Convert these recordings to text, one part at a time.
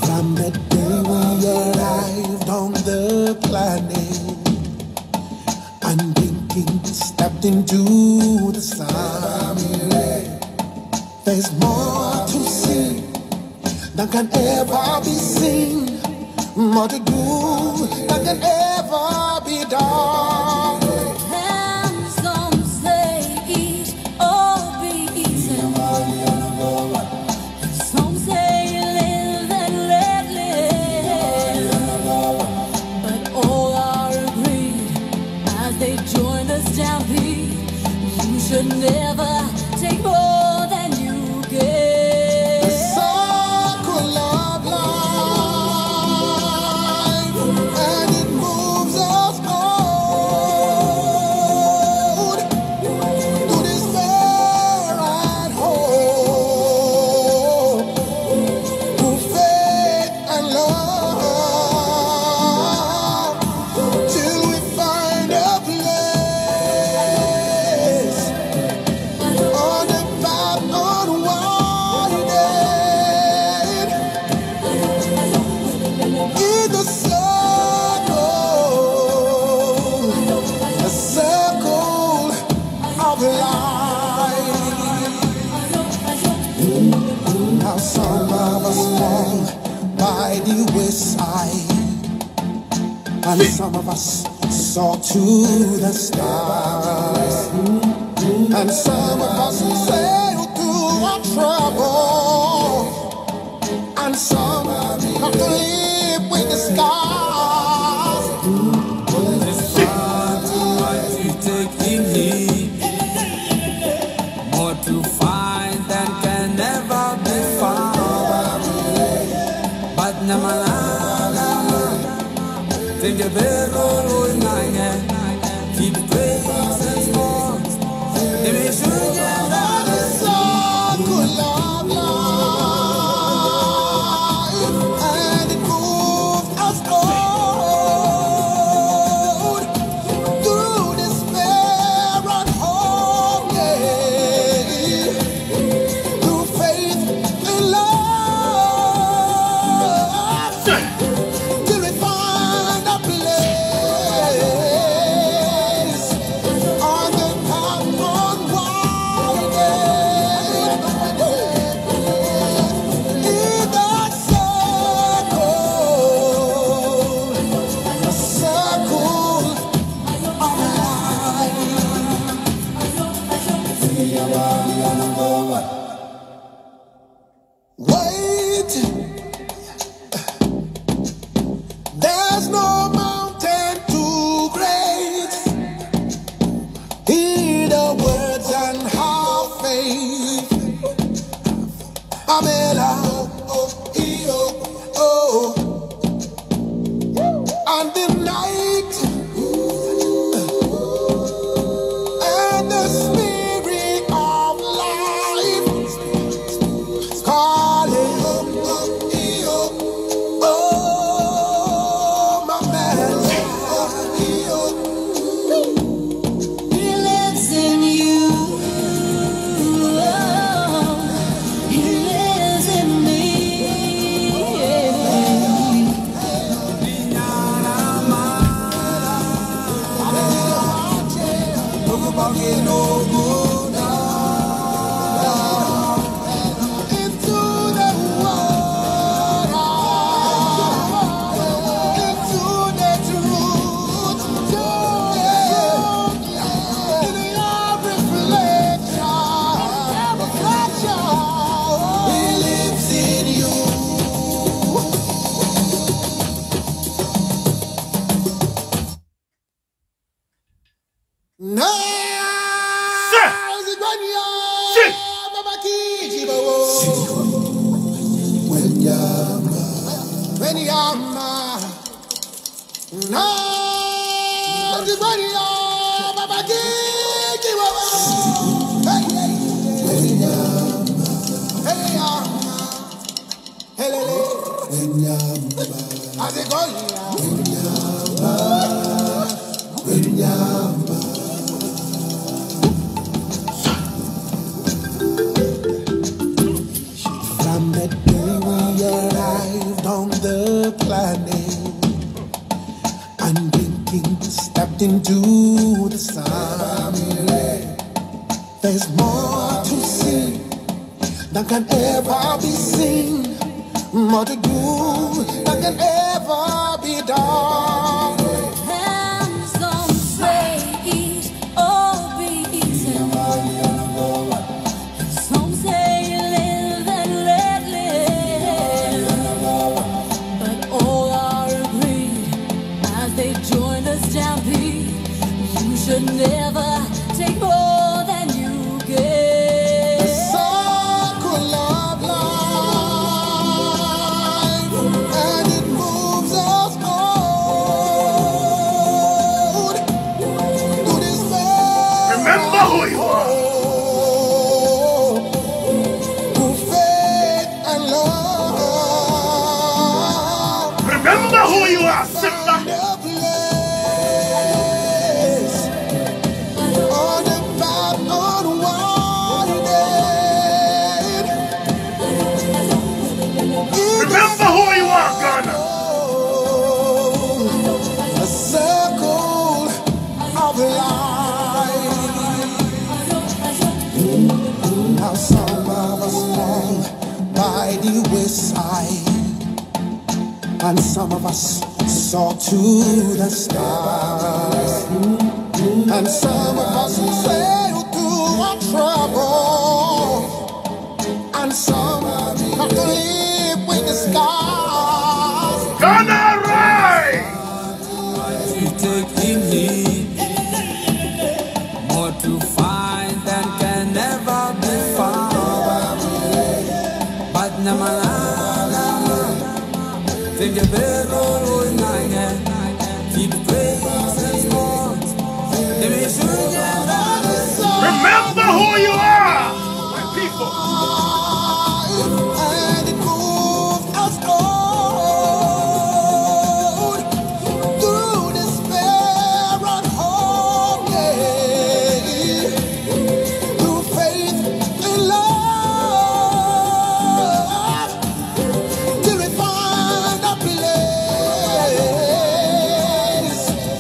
From the day we arrived on the planet, unblinking stepped into the sun. There's more to see than can ever be seen, more to do than can ever be done. And some say eat or be eaten. Some say live and let live. But all are agreed as they join the stampede. You should never take more than you give. Now some of us fall by the wayside, and some of us soar to the stars, and some of us sail through our trouble, and some have to live with the scars. It's hard to what you take in me, more to find than can never be found. But namalala, think a better role keep praise and small. They may should get out of Circle of life, and it moves us on through despair and hope, yeah, through faith and love, till we find a place on the path onward. In that circle of life. Wait, there's no mountain too great. Hear the words and have faith. Amela, oh, and the night and the spirit of life calling, oh, my man, He lives in you. He lives in me. into the water, into the truth, in your reflection, he lives in you. No, No, the body of Baba Kiki, hey, how's it going? From the day we arrived on the planet, unblinking stepped into the sun. There's more to see than can ever be seen, more to do than can ever be done. And some say eat or be eaten. Some say live and let live. But all are agreed as they join the stampede. You should never take more than you give. The circle of life, and it moves us on to this world. Remember who you are. Through faith and love. Remember who you are, Simba. The place on the path unwinding. Remember who you are, Ghana. A circle of life. Now some of us fall by the wayside, and some of us soar to the stars, and some of us sail through our trouble, and some have to live with the scars. Ghana, right. To take in heed, more to find than can never be found. But namana, think a better keep praise and sports. Remember who you are, my people. And it moves us on through despair and hope, yeah. Through faith and love, till we find a place.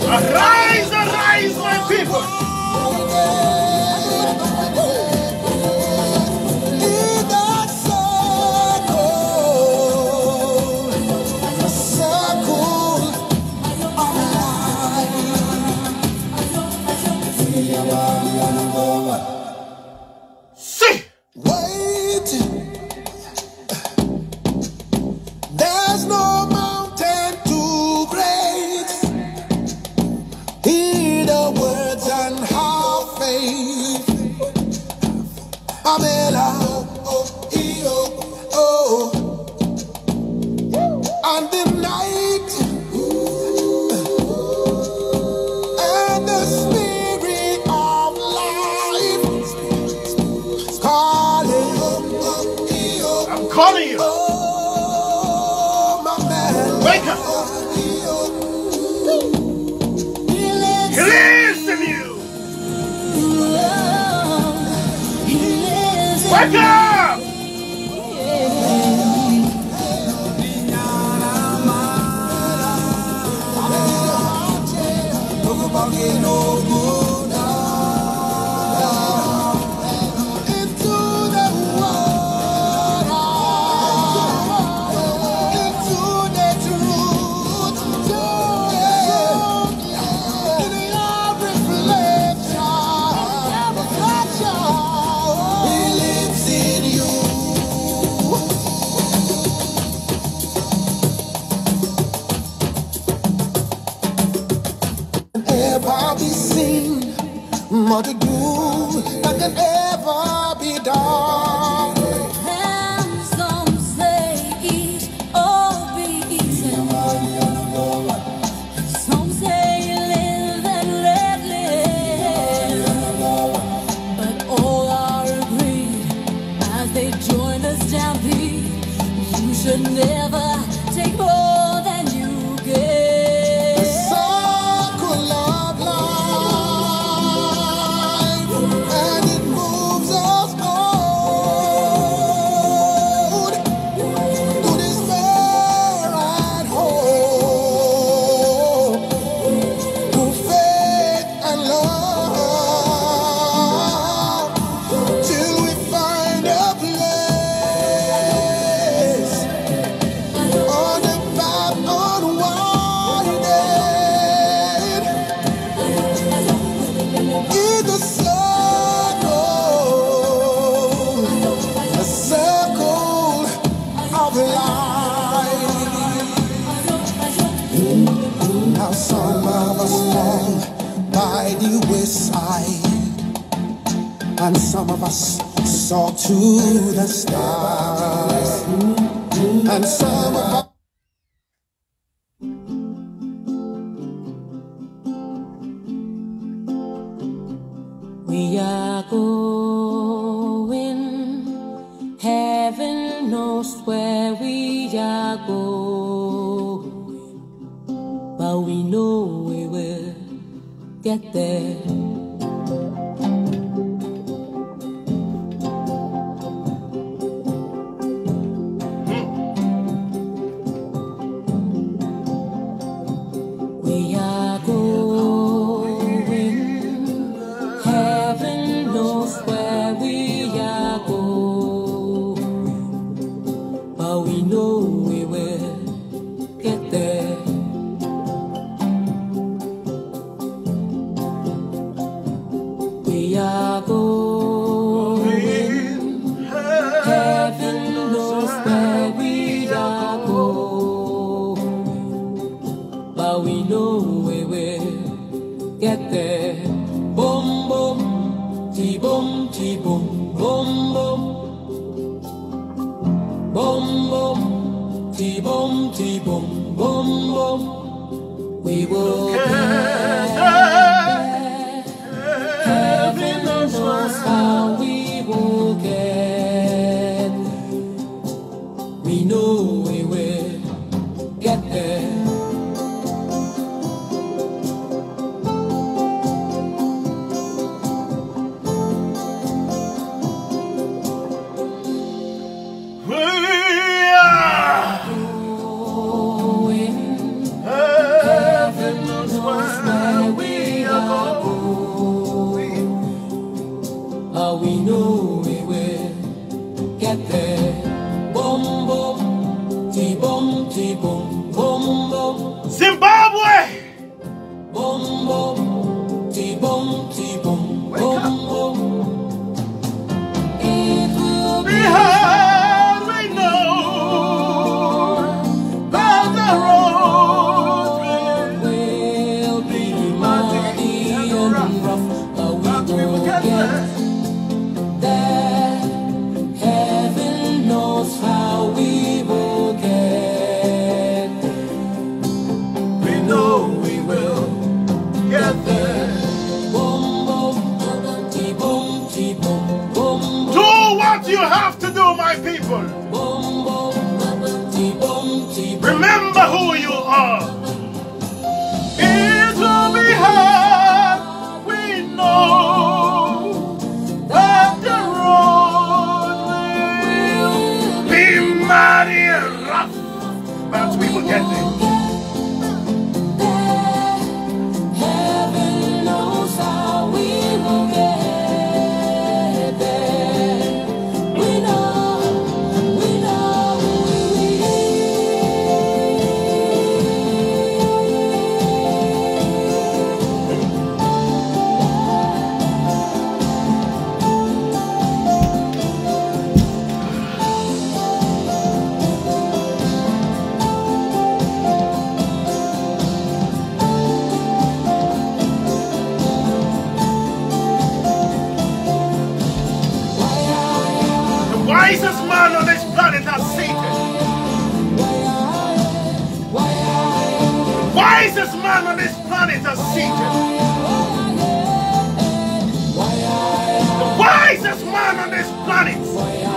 Arise, arise, my people. In that circle, the circle of life. See. Wait, there's no mountain too great. Hear the words and have faith. Amela, oh, oh, and the night and the spirit of life calling. I'm calling you. Oh, my man. Wake up. He lives, He lives in you. he lives in Wake up. Into the water, into the truth, in every reflection, He lives in you. Ever be seen, more to do than can ever be done. And some say eat or be eaten. should never take more than you get. The circle of life, and it moves us on to despair and hope, to faith and love, till we find a place on the path unwinding in the circle of life. Now some of us long by the wayside, and some of us soar to the stars, and some of us We are going, heaven knows where we are going, but we know we will get there. We are going, heaven knows where we are going, but we know we will get there. We are going, heaven knows where we are going, but we know we will get there. Boom, boom, ti-boom, ti-boom, boom, boom. Boom, boom, ti-boom, ti-boom, boom, boom. We will get there. Heaven knows how we will get. We know we will get there. We are Going, heaven knows where we are going. we know we will get there. Boom, boom, ti-boom, ti-boom, boom, boom. Zimbabwe! Boom, boom, ti-boom, ti-boom, boom, boom. It will be Behind we know that the road will be muddy and rough, but we will get there. Heaven knows how we will get. we know we will get there. Boom, boom, ti-boom, ti-boom, boom, Do what you have to do, my people. boom, boom, ti-boom, ti-boom. Remember who you are. It will be hard, we know, but the road will be muddy and rough, but we will get there. Heaven knows how we will get there. We know we wisest man on this planet has seated. Wisest man on this planet has seated. The wisest man on this planet is seated.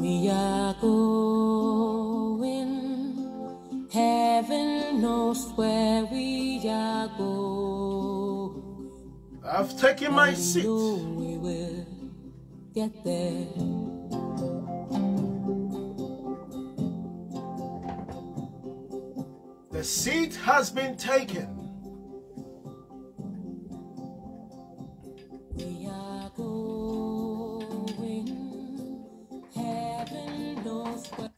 We are going, heaven knows where we are going. I've taken my seat. We will get there. The seat has been taken. We are going, heaven knows where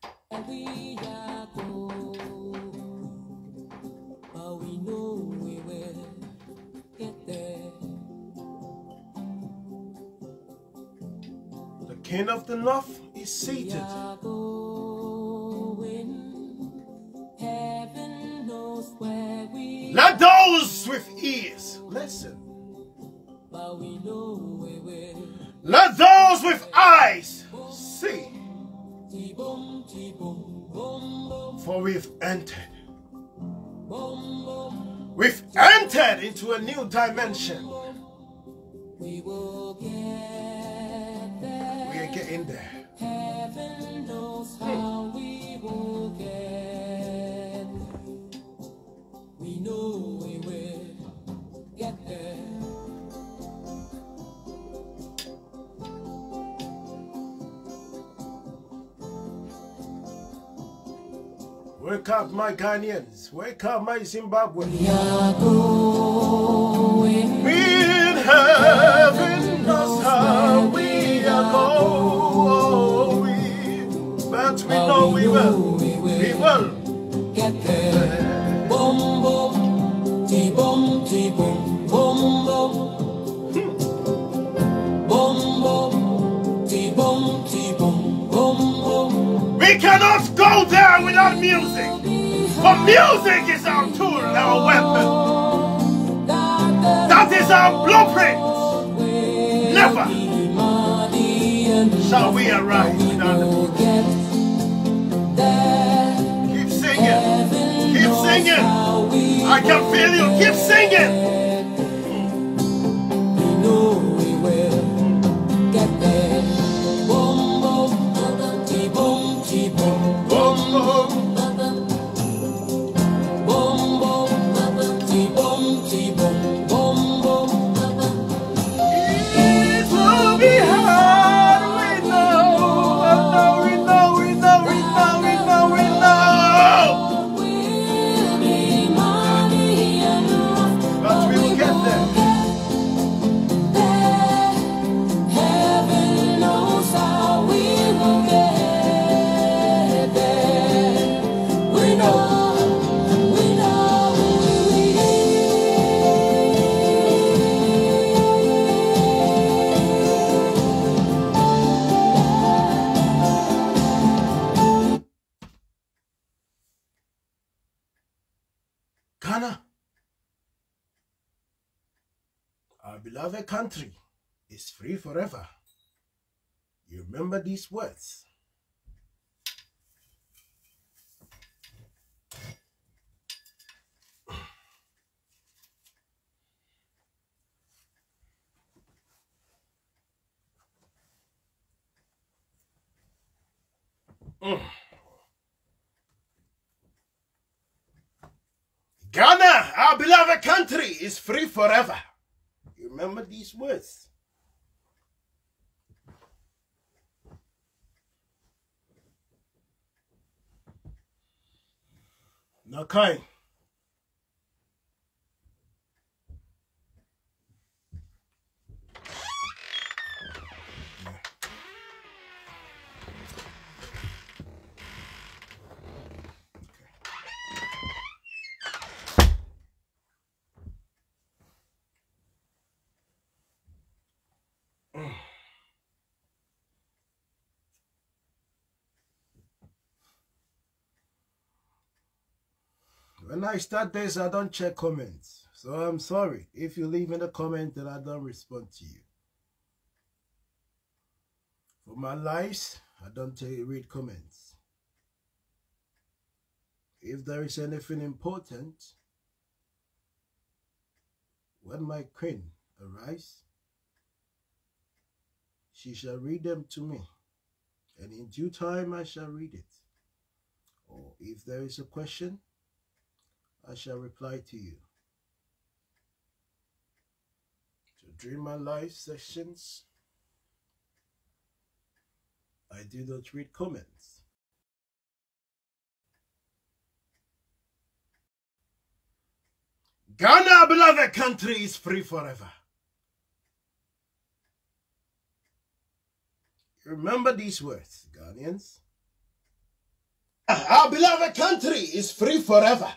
we are going, but we know we will get there. The King of the North is seated. We are going, heaven knows where we Let those with ears listen. but we know we will. Let those with eyes see. Ti-boom, ti-boom, boom, boom, For we've entered. boom, boom. We've entered into a new dimension. We will get there. We are getting there. Heaven knows how we will get. We know we will get there. Wake up, my Ghanaians. Wake up, my Zimbabweans. We are going. In heaven knows how we are going. But we know we will. We will. Get there. Boom, boom. Ti-boom, ti-boom, boom, boom. Boom, boom. Ti-boom, ti-boom, boom, boom. We cannot go there without music. For music is our tool, our weapon. That is our blueprint. Never shall we arrive without the music. Keep singing. Keep singing. I can feel you. Keep singing. We know we will get there. Boom, boom, ti-boom, ti-boom, Boom, boom. boom, boom, ti-boom, ti-boom, boom, boom. It will be hard. We know. We know. We know. We know. We know. We know. Will be money enough, But we will get there. Heaven knows how we will get there. We know, we know we Ghana, our beloved country, is free forever. You remember these words. Ghana, our beloved country, is free forever. You remember these words. Nakai. When I start this, I don't check comments. So I'm sorry. If you leave in a comment that I don't respond to you. For my lives, I don't read comments. If there is anything important, when my queen arrives, she shall read them to me. and in due time I shall read it. Or if there is a question, I shall reply to you. So during my live sessions, I do not read comments. Ghana, beloved country, is free forever. Remember these words, Ghanaians. Our beloved country is free forever.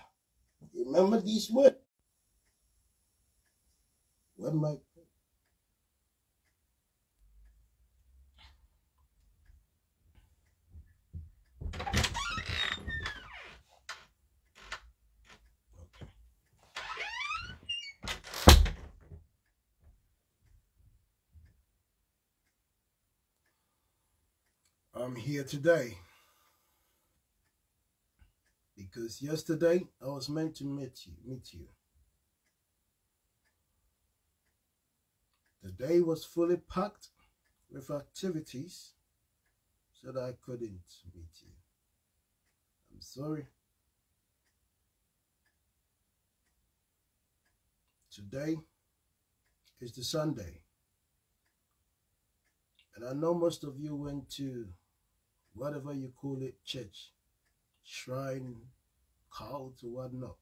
Remember these words. What am I? I'm here today because yesterday I was meant to meet you. The day was fully packed with activities, so that I couldn't meet you. I'm sorry. Today is the Sunday, and I know most of you went to whatever you call it, church, shrine, cult, or whatnot.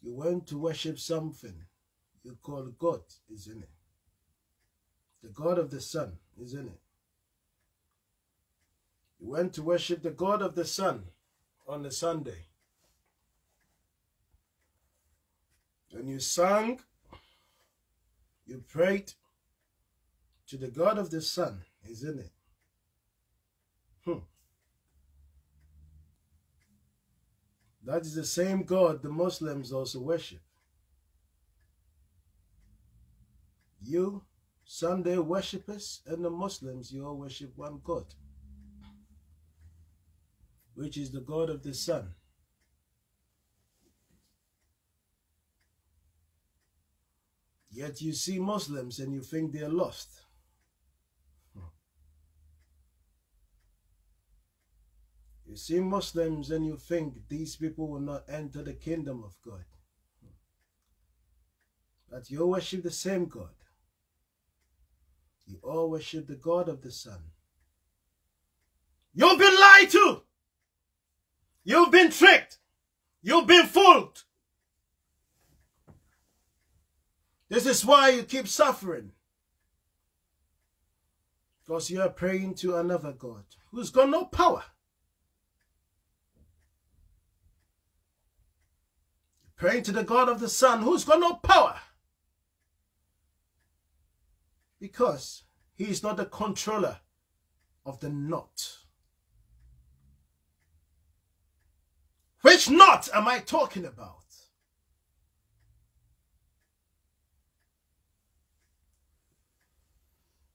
You went to worship something you call God, isn't it? The God of the sun, isn't it? You went to worship the God of the sun on the Sunday. And you sang, you prayed to the God of the sun, isn't it? That is the same God the Muslims also worship. You, Sunday worshippers, and the Muslims, you all worship one God, which is the God of the sun. Yet you see Muslims and you think they're lost. You see Muslims and you think these people will not enter the kingdom of God. But you all worship the same God. You all worship the God of the sun. You've been lied to. You've been tricked. You've been fooled. This is why you keep suffering. Because you are praying to another God who's got no power. Praying to the God of the sun who's got no power. Because he is not the controller of the knot. Which knot am I talking about?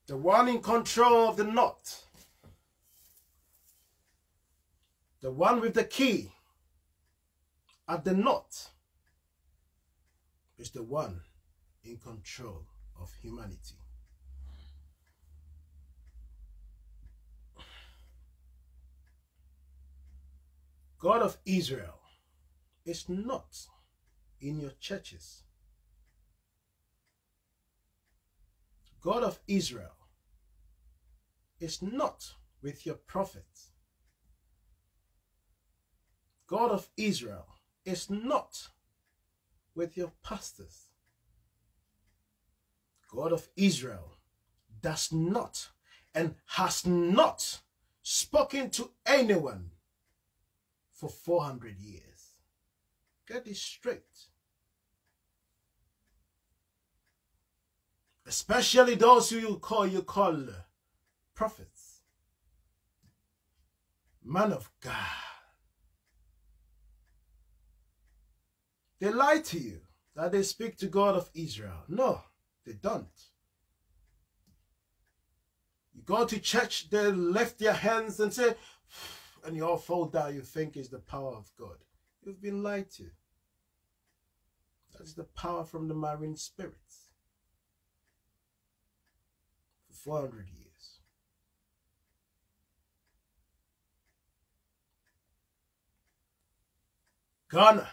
The one in control of the knot. The one with the key at the knot is the one in control of humanity. God of Israel is not in your churches. God of Israel is not with your prophets. God of Israel is not with your pastors. God of Israel does not and has not spoken to anyone for 400 years. Get this straight. Especially those who you call prophets. Man of God. They lie to you that they speak to God of Israel. No, they don't. You go to church, they lift their hands and say, and you all fall down, you think it's the power of God. You've been lied to. That's the power from the marine spirits. 400 years. Ghana,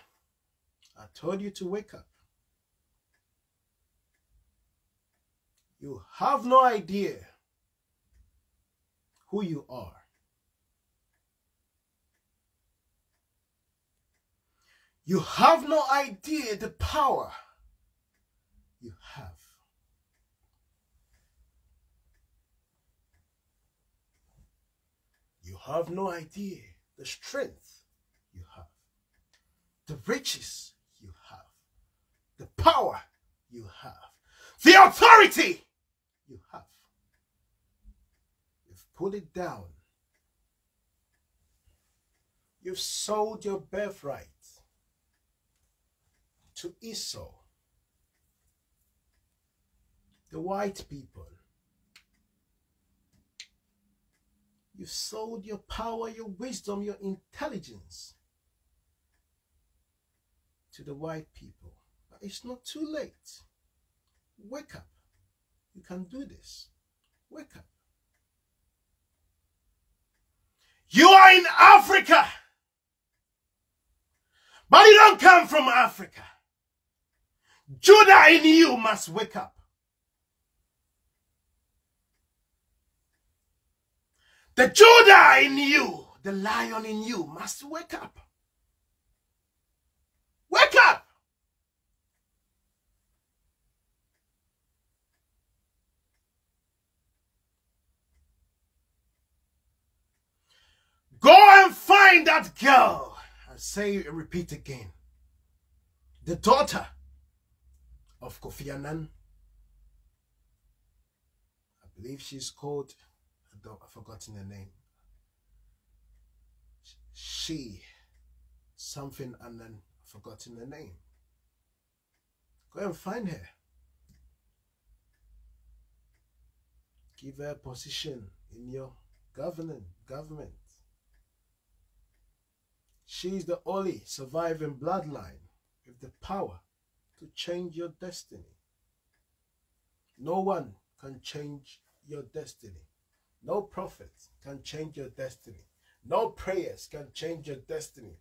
I told you to wake up. You have no idea who you are. You have no idea the power you have. You have no idea the strength you have, the riches you have, the power you have, the authority you have. You've put it down. You've sold your birthright to Esau, the white people. You sold your power, your wisdom, your intelligence to the white people. But it's not too late. Wake up. You can do this. Wake up. You are in Africa, but you don't come from Africa. Judah in you must wake up. The Judah in you, the lion in you, must wake up. Wake up! Go and find that girl. I say and repeat again. The daughter of Kofi Annan. I believe she's called, I've forgotten her name. Something Annan, I've forgotten her name. Go and find her. Give her a position in your government. She's the only surviving bloodline with the power to change your destiny. No one can change your destiny. No prophet can change your destiny. No prayers can change your destiny.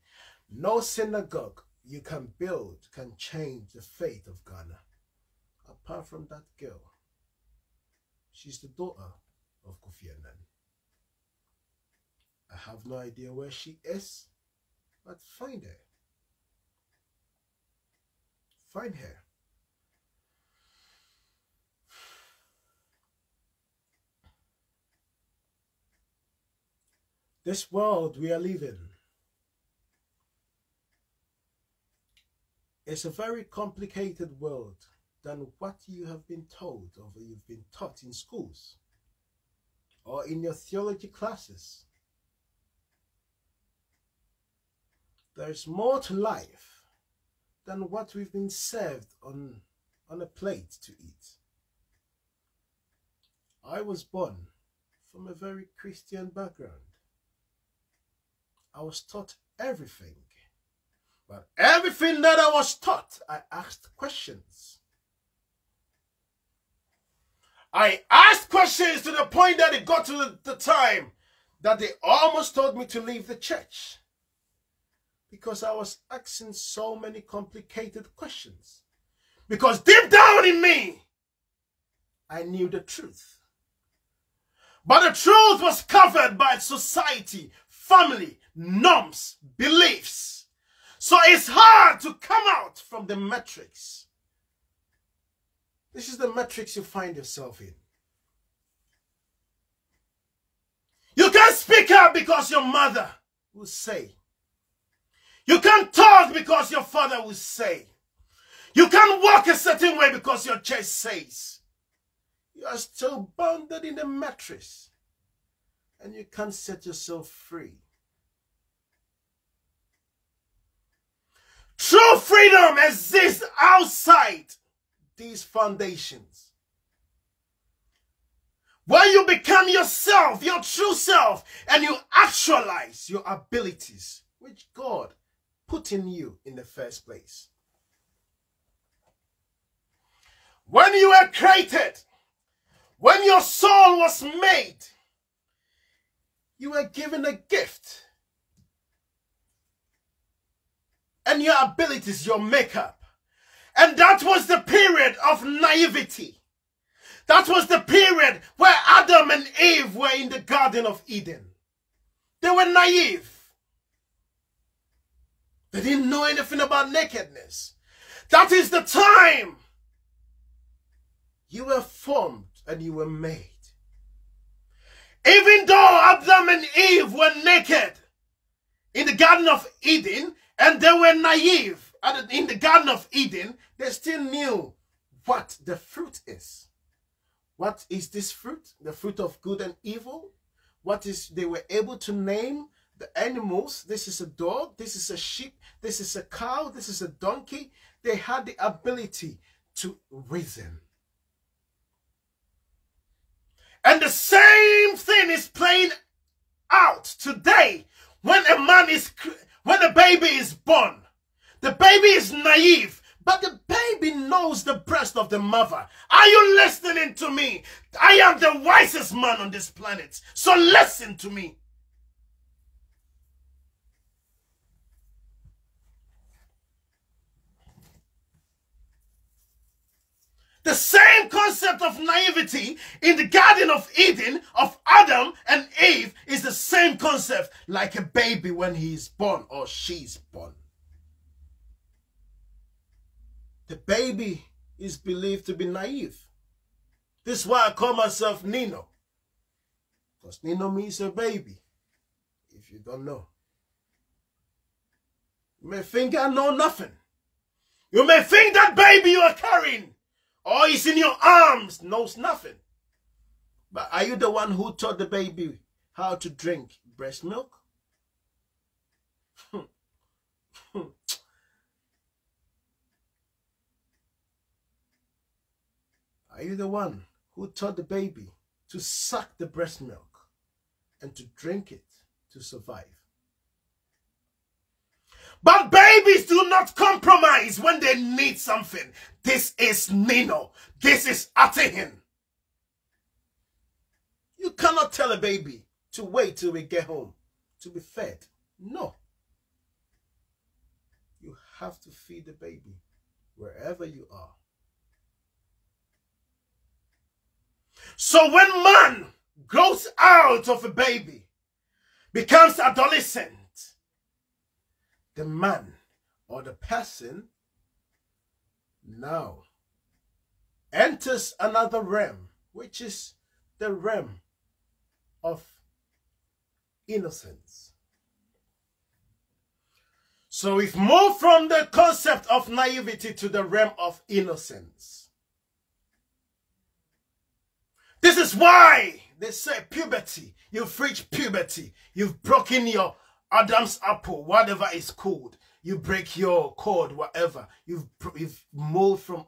No synagogue you can build can change the fate of Ghana. Apart from that girl. She's the daughter of Kofi Annan. I have no idea where she is, but find her. Find her. This world we are living is a very complicated world than what you have been told or you've been taught in schools or in your theology classes. There's more to life than what we've been served on a plate to eat. I was born from a very Christian background. I was taught everything. But everything that I was taught, I asked questions. I asked questions to the point that it got to the time that they almost told me to leave the church. Because I was asking so many complicated questions. Because deep down in me, I knew the truth. But the truth was covered by society, family, norms, beliefs. So it's hard to come out from the matrix. This is the matrix you find yourself in. You can't speak up because your mother will say. You can't talk because your father will say. You can't walk a certain way because your church says. You are still bounded in the matrix. And you can't set yourself free. True freedom exists outside these foundations. Where you become yourself, your true self, and you actualize your abilities, which God put in you in the first place. When you were created, When your soul was made, you were given a gift. And your abilities, your makeup. And that was the period of naivety. That was the period where Adam and Eve were in the Garden of Eden. They were naive. They didn't know anything about nakedness. That is the time you were formed and you were made. Even though Adam and Eve were naked in the Garden of Eden and they were naive in the Garden of Eden, they still knew what the fruit is. What is this fruit? The fruit of good and evil? They were able to name the animals. This is a dog, this is a sheep, this is a cow, this is a donkey. They had the ability to reason. And the same thing is playing out today when when a baby is born. The baby is naive, but the baby knows the breast of the mother. Are you listening to me? I am the wisest man on this planet, so listen to me. The same concept of naivety in the Garden of Eden of Adam and Eve is the same concept like a baby when he is born or she's born. The baby is believed to be naive. This is why I call myself Nino. Because Nino means a baby, if you don't know. You may think I know nothing. You may think that baby you are carrying or is in your arms knows nothing. But are you the one who taught the baby how to drink breast milk? Are you the one who taught the baby to suck the breast milk and to drink it to survive? But babies do not compromise when they need something. This is Nino. This is Atihin. You cannot tell a baby to wait till we get home to be fed. No. You have to feed the baby wherever you are. So when man grows out of a baby, becomes adolescent, the man or the person now enters another realm, which is the realm of innocence. So we've moved from the concept of naivety to the realm of innocence. This is why they say puberty. You've reached puberty. You've broken your Adam's apple, whatever it's called. You break your cord, whatever. You've moved from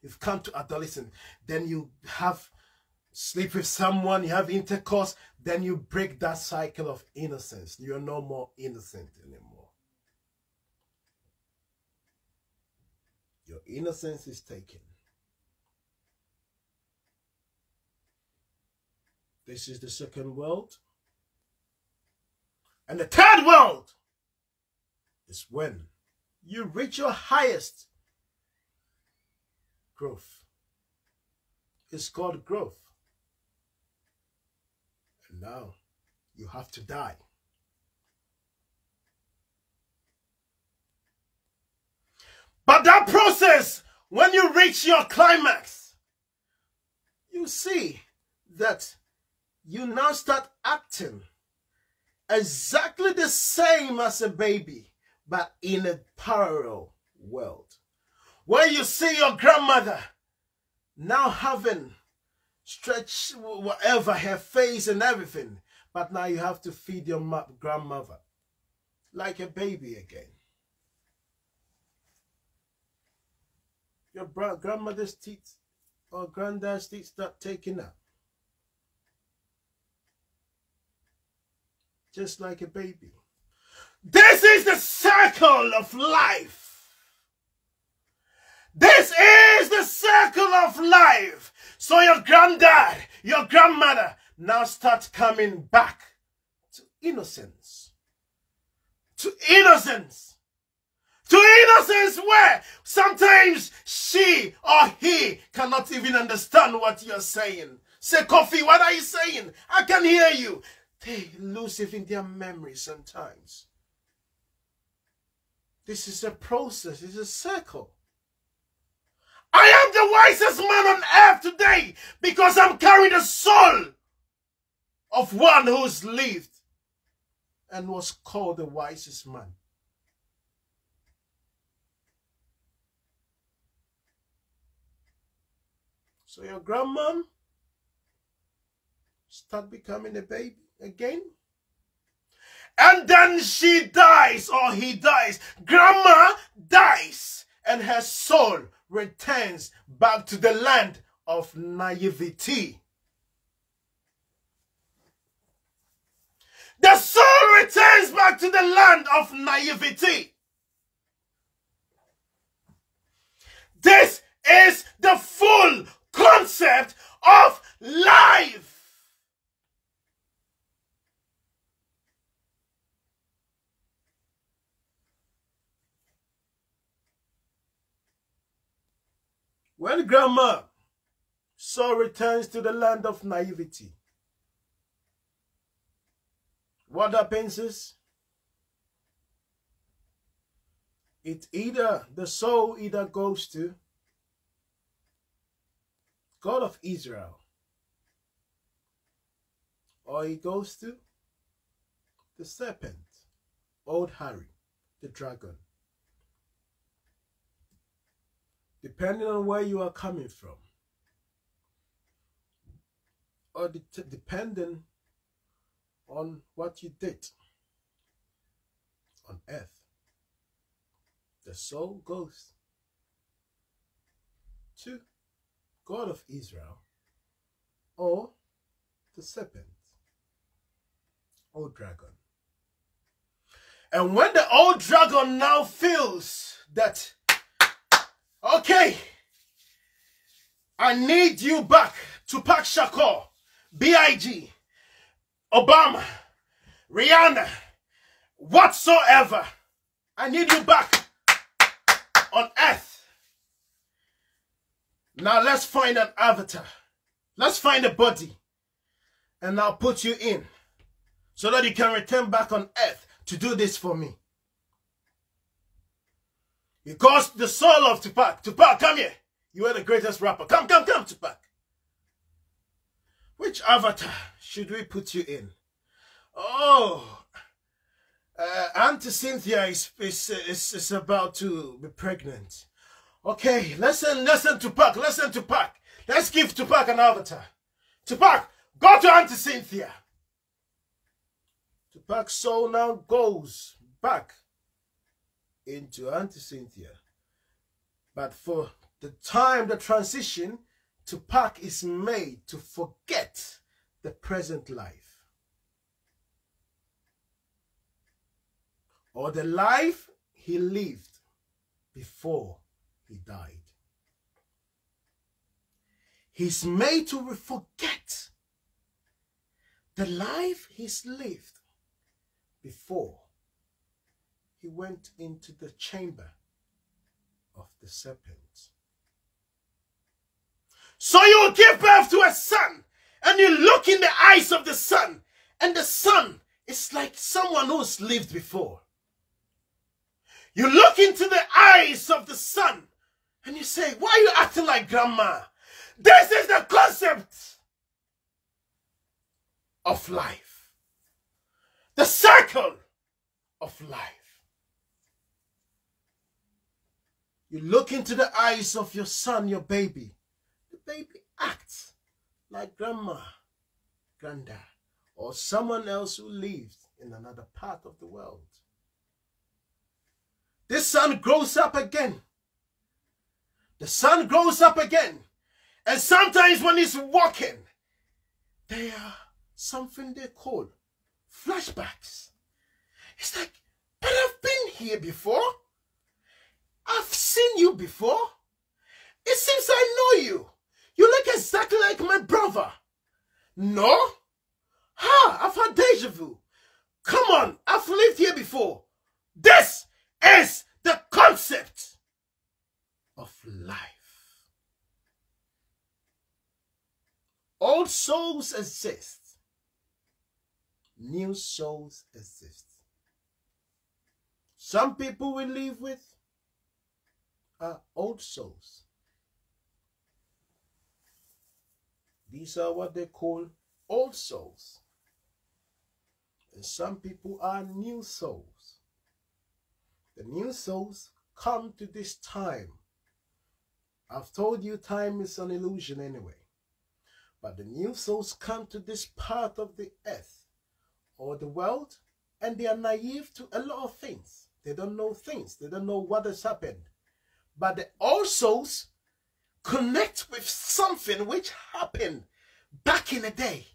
you've come to adolescence. Then you have sleep with someone, you have intercourse. Then you break that cycle of innocence. You're no more innocent anymore. Your innocence is taken. This is the second world. And the third world is when you reach your highest growth. It's called growth. And now you have to die. But that process, when you reach your climax, you see that you now start acting exactly the same as a baby, but in a parallel world. Where you see your grandmother now having stretched whatever, her face and everything, but now you have to feed your grandmother like a baby again. Your grandmother's teeth or granddad's teeth start taking up. Just like a baby. This is the circle of life. This is the circle of life. So your granddad your grandmother now start coming back to innocence. To innocence. To innocence where sometimes she or he cannot even understand what you're saying. Say, Kofi, what are you saying? I can hear you. They lose even their memory sometimes. This is a process. It's a circle. I am the wisest man on earth today because I'm carrying the soul of one who's lived and was called the wisest man. So your grandma start becoming a baby again. And then she dies or he dies. Grandma dies and her soul returns back to the land of naivety. The soul returns back to the land of naivety. This is the full concept of life. When grandma soul returns to the land of naivety, what happens is the soul either goes to God of Israel, or he goes to the serpent, Old Harry, the dragon. Depending on where you are coming from, or depending on what you did on earth, the soul goes to God of Israel or the serpent or dragon. And when the old dragon now feels that, okay, I need you back, Tupac Shakur, B.I.G., Obama, Rihanna, whatsoever, I need you back on earth. Now let's find an avatar. Let's find a body. And I'll put you in so that you can return back on earth to do this for me. Because the soul of Tupac. Tupac, come here. You are the greatest rapper. Come, Tupac. Which avatar should we put you in? Oh, Auntie Cynthia is about to be pregnant. Okay, listen, Tupac, listen, Tupac. Let's give Tupac an avatar. Tupac, go to Auntie Cynthia. Tupac's soul now goes back into Auntie Cynthia. But for the time, the transition, Tupac is made to forget the present life. Or the life he lived before he died. He's made to forget the life he's lived before he went into the chamber of the serpent. So you will give birth to a son, and you look in the eyes of the son, and the son is like someone who's lived before. You look into the eyes of the son, and you say, why are you acting like grandma? This is the concept of life. The circle of life. You look into the eyes of your son, your baby. The baby acts like grandma, granddad, or someone else who lived in another part of the world. This son grows up again. The son grows up again. And sometimes when he's walking, there are something they call flashbacks. It's like, but I've been here before. I've seen you before. It seems I know you. You look exactly like my brother. No? I've had deja vu. Come on, I've lived here before. This is the concept of life. Old souls exist. New souls exist. Some people we live with are old souls. These are what they call old souls. And some people are new souls. The new souls come to this time. I've told you time is an illusion anyway. But the new souls come to this part of the earth or the world, and they are naive to a lot of things. They don't know things. They don't know what has happened. But the old souls connect with something which happened back in the day.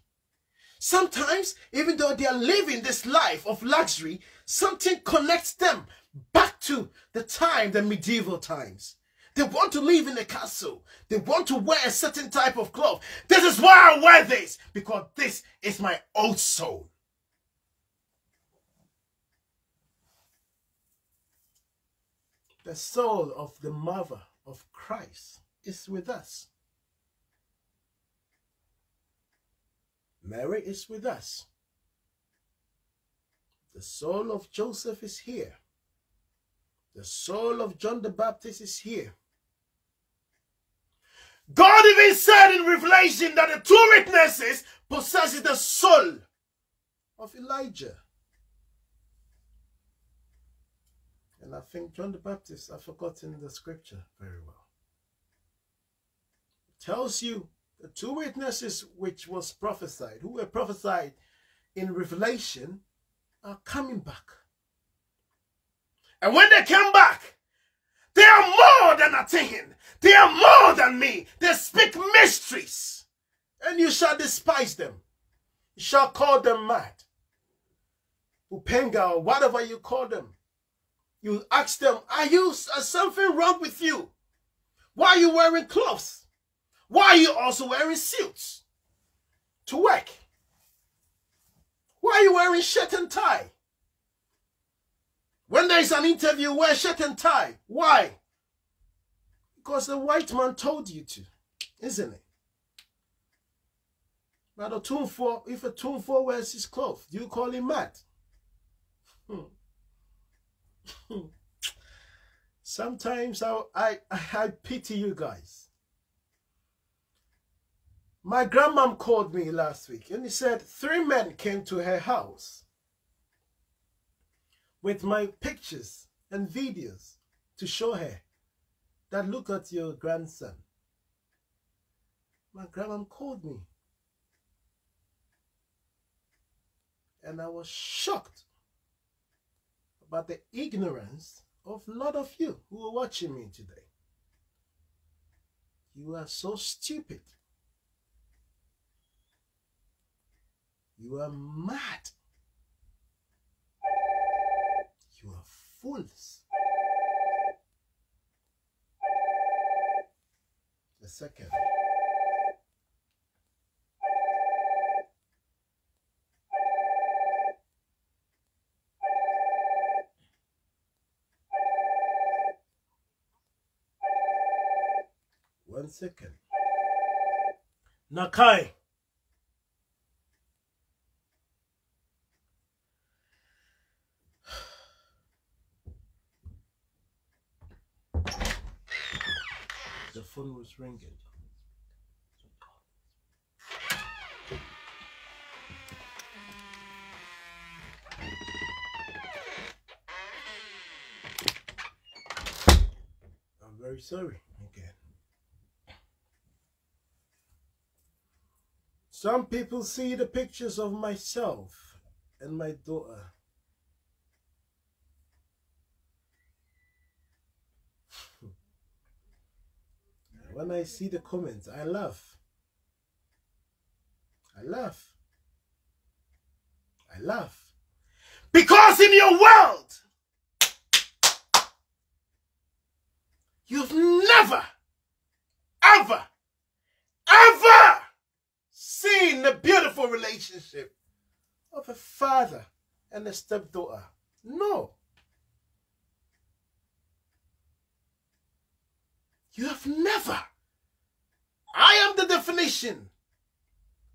Sometimes, even though they are living this life of luxury, something connects them back to the time, the medieval times. They want to live in a castle. They want to wear a certain type of cloth. This is why I wear this, because this is my old soul. The soul of the mother of Christ is with us. Mary is with us. The soul of Joseph is here. The soul of John the Baptist is here. God even said in Revelation that the two witnesses possess the soul of Elijah. And I think John the Baptist, I've forgotten the scripture very well. It tells you the two witnesses which was prophesied, who were prophesied in Revelation, are coming back. And when they come back, they are more than a thing. They are more than me. They speak mysteries. And you shall despise them. You shall call them mad. Upenga, or whatever you call them. You ask them, is something wrong with you? Why are you wearing clothes? Why are you also wearing suits to work? Why are you wearing shirt and tie? When there is an interview, wear shirt and tie. Why? Because the white man told you to, isn't it? But if a Tumfo wears his clothes, do you call him mad? Sometimes I pity you guys. My grandmom called me last week and he said 3 men came to her house with my pictures and videos to show her that look at your grandson. My grandmom called me and I was shocked about the ignorance of a lot of you who are watching me today. You are so stupid. You are mad. You are fools. A second. One second. Nakai. The phone was ringing. I'm very sorry again. Some people see the pictures of myself and my daughter. When I see the comments, I laugh. I laugh. I laugh. Because in your world, you've never, ever, ever seen a beautiful relationship of a father and a stepdaughter. No. You have never. I am the definition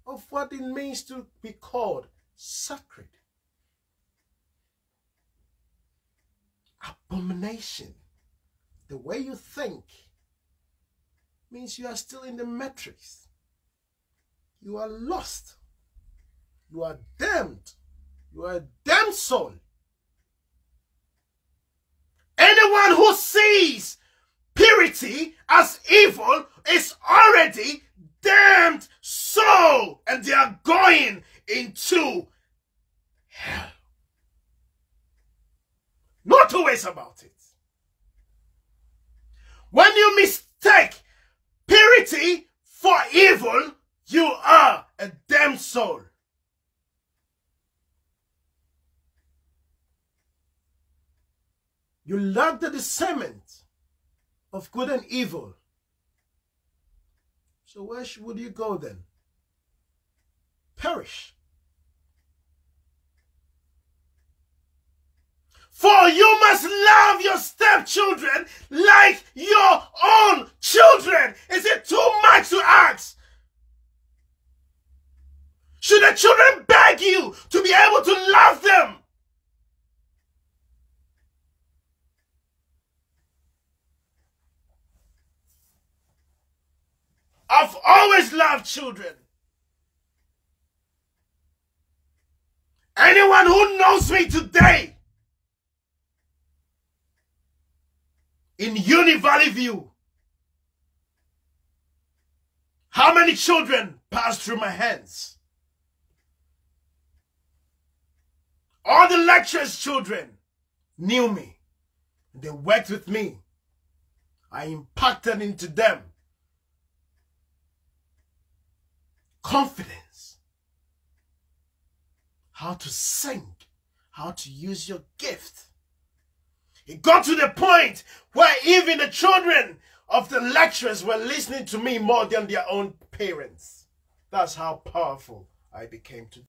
of what it means to be called sacred. Abomination. The way you think means you are still in the matrix. You are lost. You are damned. You are a damned soul. Anyone who sees purity as evil is already damned soul, and they are going into hell. No two ways about it. When you mistake purity for evil, you are a damned soul. You lack the discernment of good and evil. So where would you go then? Perish. For you must love your stepchildren like your own children. Is it too much to ask? Should the children beg you to be able to love them? I've always loved children. Anyone who knows me today in Uni Valley View, how many children passed through my hands? All the lecturers' children knew me. They worked with me. I impacted into them confidence, how to sing, how to use your gift. It got to the point where even the children of the lecturers were listening to me more than their own parents. That's how powerful I became to